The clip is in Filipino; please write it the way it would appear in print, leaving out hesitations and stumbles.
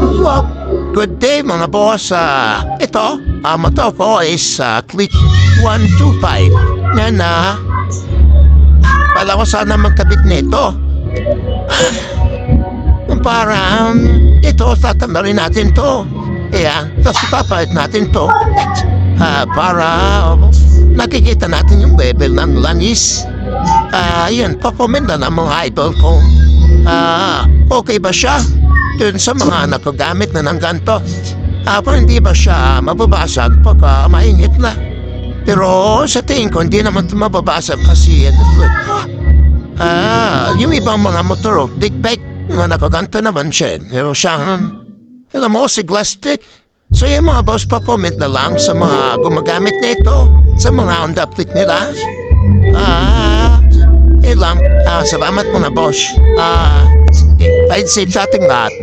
Well, good day mga boss. Ito, motor ko is Click 125. Yan pala ko sana magkabit nito. Para ito, tatamarin natin to. Ayan, tapos ipapalit natin to. Para nakikita natin yung level ng langis. Yun, pakomenda ng mga idol ko. Okay ba siya? Dun sa mga nakagamit na ng ganito. Pero hindi ba siya mababasag pagka mainit na? Pero sa tingin ko, hindi naman ito mababasag kasi yung ibang mga motor, big bike, mga nakaganto naman siya. Pero siya, alam mo, si Glastic. So yung mga boss, pa-comment na lang sa mga gumagamit nito, sa mga Honda Click nila. Yun lang. Salamat mga boss. I'd say sa ating lahat.